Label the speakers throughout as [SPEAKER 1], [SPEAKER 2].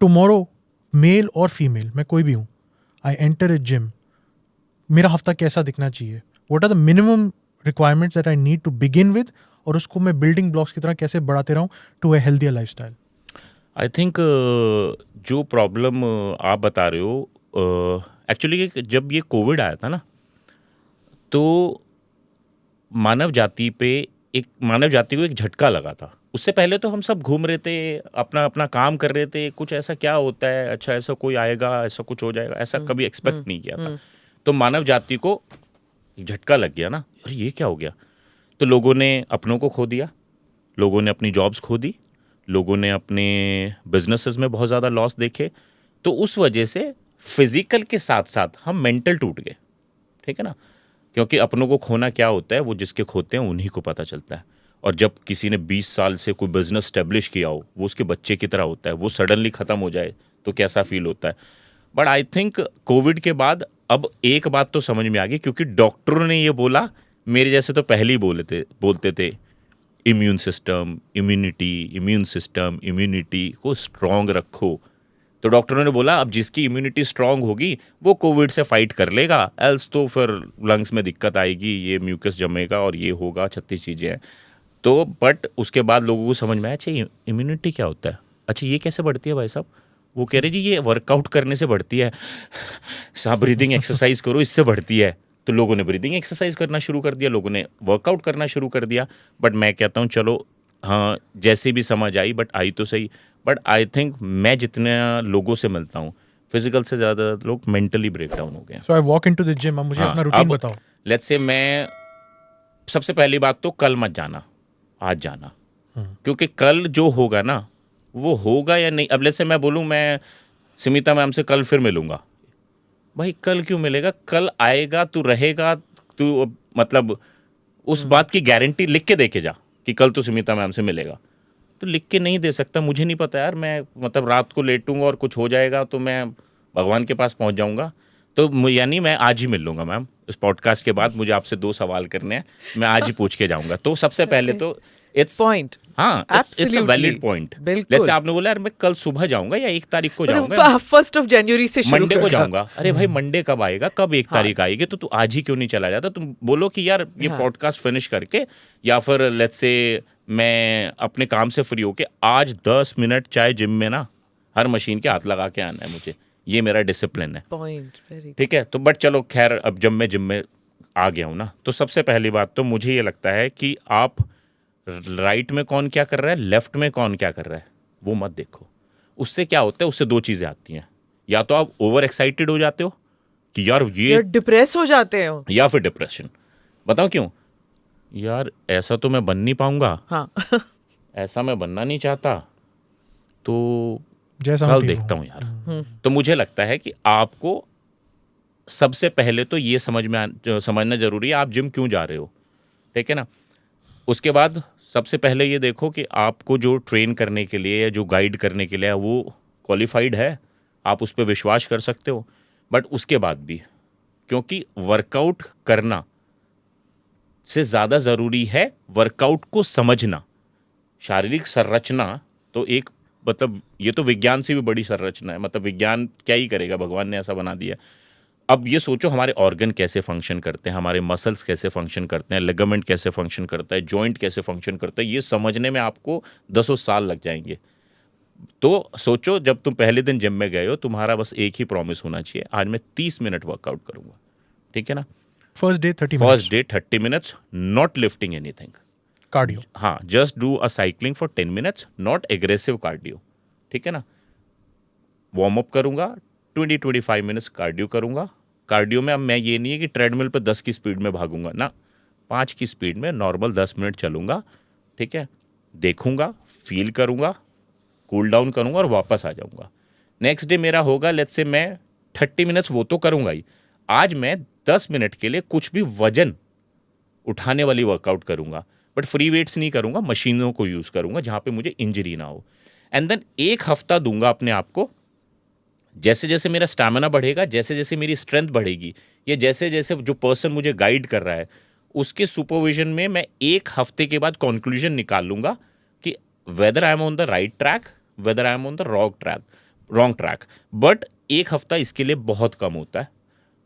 [SPEAKER 1] Tomorrow, mail और female, मैं कोई भी हूँ, आई एंटर ए जिम, मेरा हफ्ता कैसा दिखना चाहिए? What are the minimum requirements that I need to begin with, और उसको मैं बिल्डिंग ब्लॉक्स की तरह कैसे बढ़ाते रहूँ to a healthier lifestyle?
[SPEAKER 2] I think जो प्रॉब्लम आप बता रहे हो, एक्चुअली जब ये कोविड आया था ना, तो मानव जाति को एक झटका लगा था। उससे पहले तो हम सब घूम रहे थे, अपना अपना काम कर रहे थे, कुछ ऐसा क्या होता है, अच्छा ऐसा कोई आएगा, ऐसा कुछ हो जाएगा, ऐसा कभी एक्सपेक्ट नहीं किया था। तो मानव जाति को एक झटका लग गया ना, अरे ये क्या हो गया। तो लोगों ने अपनों को खो दिया, लोगों ने अपनी जॉब्स खो दी, लोगों ने अपने बिजनेसेस में बहुत ज़्यादा लॉस देखे। तो उस वजह से फिजिकल के साथ साथ हम मेंटल टूट गए, ठीक है ना। क्योंकि अपनों को खोना क्या होता है, वो जिसके खोते हैं उन्हीं को पता चलता है। और जब किसी ने 20 साल से कोई बिजनेस स्टेब्लिश किया हो, वो उसके बच्चे की तरह होता है, वो सडनली ख़त्म हो जाए तो कैसा फील होता है। बट आई थिंक कोविड के बाद अब एक बात तो समझ में आ गई, क्योंकि डॉक्टरों ने ये बोला, मेरे जैसे तो पहले ही बोलते थे इम्यून सिस्टम इम्यूनिटी को स्ट्रांग रखो। तो डॉक्टरों ने बोला अब जिसकी इम्यूनिटी स्ट्रांग होगी वो कोविड से फाइट कर लेगा, एल्स तो फिर लंग्स में दिक्कत आएगी, ये म्यूकस जमेगा और ये होगा, 36 चीज़ें हैं। तो बट उसके बाद लोगों को समझ में आया, अच्छा इम्यूनिटी क्या होता है, अच्छा ये कैसे बढ़ती है भाई साहब। वो कह रहे जी ये वर्कआउट करने से बढ़ती है, सांप ब्रीदिंग एक्सरसाइज करो इससे बढ़ती है। तो लोगों ने ब्रीदिंग एक्सरसाइज करना शुरू कर दिया, लोगों ने वर्कआउट करना शुरू कर दिया। बट मैं कहता हूँ चलो हाँ जैसे भी समझ आई, बट आई तो सही। बट आई थिंक मैं जितने लोगों से मिलता हूँ, फिजिकल से ज़्यादा लोग मेंटली ब्रेक डाउन हो गए।
[SPEAKER 1] So I walk into the gym, अब मुझे अपना रूटीन बताओ।
[SPEAKER 2] लेट्स से मैं सबसे पहली बात तो कल मत जाना, आज जाना। क्योंकि कल जो होगा ना वो होगा या नहीं। अब लेट्स से मैं बोलूँ मैं स्मिता मैम से कल फिर मिलूंगा, भाई कल क्यों मिलेगा, कल आएगा, तू रहेगा, तू मतलब उस बात की गारंटी लिख के दे के जा कि कल तू स्मिता मैम से मिलेगा। तो लिख के नहीं दे सकता, मुझे नहीं पता यार, मैं मतलब रात को लेटूंगा और कुछ हो जाएगा तो मैं भगवान के पास पहुंच जाऊंगा। तो यानी मैं आज ही मिल लूंगा मैम, इस पॉडकास्ट के बाद मुझे आपसे 2 सवाल करने हैं, मैं आज ही पूछ के जाऊंगा। तो सबसे पहले तो इट्स
[SPEAKER 3] पॉइंट,
[SPEAKER 2] हाँ इट्स अ वैलिड पॉइंट। जैसे आपने बोला यार मैं कल सुबह जाऊंगा या 1 तारीख को जाऊंगा,
[SPEAKER 3] 1 जनवरी से
[SPEAKER 2] मंडे को जाऊंगा। अरे भाई मंडे कब आएगा, कब 1 तारीख आएगी, तो तू आज ही क्यों नहीं चला जाता। तुम बोलो कि यार ये पॉडकास्ट फिनिश करके या फिर लेट्स से मैं अपने काम से फ्री होके आज 10 मिनट चाहे जिम में ना हर मशीन के हाथ लगा के आना है मुझे, ये मेरा डिसिप्लिन है। ठीक है। तो बट चलो खैर, अब जब मैं जिम में आ गया हूँ ना, तो सबसे पहली बात तो मुझे ये लगता है कि आप राइट में कौन क्या कर रहा है, लेफ्ट में कौन क्या कर रहा है, वो मत देखो। उससे क्या होता है, उससे 2 चीजें आती हैं, या तो आप ओवर एक्साइटेड हो जाते हो कि यार ये
[SPEAKER 3] डिप्रेस हो जाते हो,
[SPEAKER 2] या फिर डिप्रेशन। बताओ क्यों, यार ऐसा तो मैं बन नहीं पाऊंगा, हाँ। ऐसा मैं बनना नहीं चाहता, तो कल देखता हूँ यार। तो मुझे लगता है कि आपको सबसे पहले तो ये समझना जरूरी है आप जिम क्यों जा रहे हो, ठीक है ना। उसके बाद सबसे पहले ये देखो कि आपको जो ट्रेन करने के लिए या जो गाइड करने के लिए वो क्वालिफाइड है, आप उस पर विश्वास कर सकते हो। बट उसके बाद भी, क्योंकि वर्कआउट करना से ज़्यादा ज़रूरी है वर्कआउट को समझना। शारीरिक संरचना तो एक मतलब ये तो विज्ञान से भी बड़ी संरचना है, मतलब विज्ञान क्या ही करेगा, भगवान ने ऐसा बना दिया। अब ये सोचो हमारे ऑर्गन कैसे फंक्शन करते हैं, हमारे मसल्स कैसे फंक्शन करते हैं, लिगामेंट कैसे फंक्शन करता है, जॉइंट कैसे फंक्शन करता है, ये समझने में आपको 10 साल लग जाएंगे। तो सोचो जब तुम पहले दिन जिम में गए हो, तुम्हारा बस एक ही प्रॉमिस होना चाहिए, आज मैं 30 मिनट वर्कआउट करूंगा, ठीक है ना।
[SPEAKER 1] First day
[SPEAKER 2] 30 minutes, not lifting anything,
[SPEAKER 1] cardio,
[SPEAKER 2] हाँ, just do a cycling for 10 minutes, not aggressive cardio, ठीक है ना। वार्म अप करूंगा, 20-25 मिनट्स कार्डियो करूंगा। कार्डियो में अब मैं ये नहीं है कि ट्रेडमिल पर 10 की स्पीड में भागूंगा ना, 5 की स्पीड में नॉर्मल 10 मिनट चलूंगा, ठीक है। देखूंगा, फील करूंगा, कूल डाउन करूंगा और वापस आ जाऊंगा। नेक्स्ट डे मेरा होगा लेट्स से मैं 30 मिनट्स वो तो करूंगा ही, आज मैं 10 मिनट के लिए कुछ भी वजन उठाने वाली वर्कआउट करूंगा, बट फ्री वेट्स नहीं करूंगा, मशीनों को यूज करूंगा जहां पे मुझे इंजरी ना हो। एंड देन 1 हफ्ता दूंगा अपने आप को, जैसे जैसे मेरा स्टैमिना बढ़ेगा, जैसे जैसे मेरी स्ट्रेंथ बढ़ेगी, या जैसे जैसे जो पर्सन मुझे गाइड कर रहा है उसके सुपरविजन में मैं 1 हफ्ते के बाद कंक्लूजन निकाल लूंगा कि whether I am on the right track, whether I am on the wrong track. Wrong track. But एक हफ्ता इसके लिए बहुत कम होता है,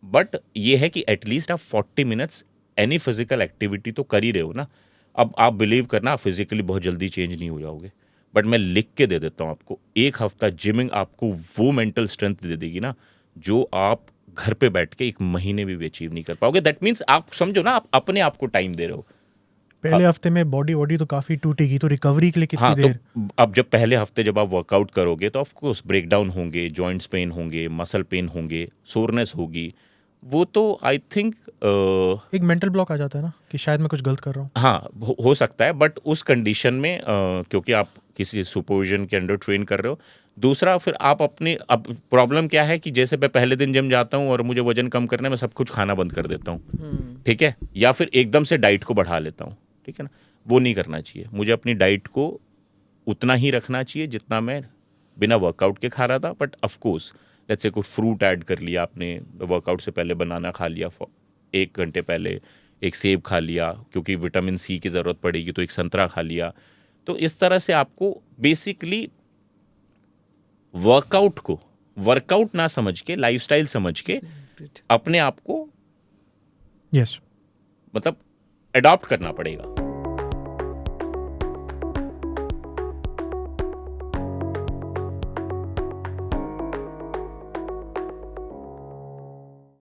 [SPEAKER 2] बट ये है कि एटलीस्ट आप 40 मिनट्स एनी फिजिकल एक्टिविटी तो कर ही रहे हो ना। अब आप बिलीव करना, फिजिकली बहुत जल्दी चेंज नहीं हो जाओगे, बट मैं लिख के दे देता हूँ आपको, एक हफ्ता जिमिंग आपको वो मेंटल स्ट्रेंथ दे देगी ना जो आप घर पे बैठ के एक महीने में भी अचीव नहीं कर पाओगे। दैट मीन्स आप समझो ना, आप अपने आप को टाइम दे रहे हो।
[SPEAKER 1] पहले हफ्ते में बॉडी तो काफी टूटेगी, तो रिकवरी के लिए कितनी देर?
[SPEAKER 2] तो अब जब पहले हफ्ते जब आप वर्कआउट करोगे तो ऑफ कोर्स ब्रेकडाउन होंगे, जॉइंट्स पेन होंगे, मसल पेन होंगे, सोरनेस होगी, वो तो आई थिंक
[SPEAKER 1] एक मेंटल ब्लॉक आ जाता है ना कि शायद मैं कुछ गलत कर रहा हूँ।
[SPEAKER 2] हाँ, हो सकता है, बट उस कंडीशन में क्योंकि आप किसी सुपरविजन के अंडर ट्रेन कर रहे हो। दूसरा, फिर आप अपने, अब प्रॉब्लम क्या है कि जैसे मैं पहले दिन जिम जाता हूँ और मुझे वजन कम करना है, मैं सब कुछ खाना बंद कर देता हूँ, ठीक है, या फिर एकदम से डाइट को बढ़ा लेता हूँ, ठीक है ना। वो नहीं करना चाहिए, मुझे अपनी डाइट को उतना ही रखना चाहिए जितना मैं बिना वर्कआउट के खा रहा था। But of course let's say कुछ फ्रूट ऐड कर लिया आपने, वर्कआउट से पहले बनाना खा लिया 1 घंटे पहले, एक सेब खा लिया क्योंकि विटामिन सी की ज़रूरत पड़ेगी, तो एक संतरा खा लिया। तो इस तरह से आपको बेसिकली वर्कआउट ना समझ के, लाइफस्टाइल समझ के अपने आप को
[SPEAKER 1] यस
[SPEAKER 2] मतलब अडॉप्ट करना पड़ेगा।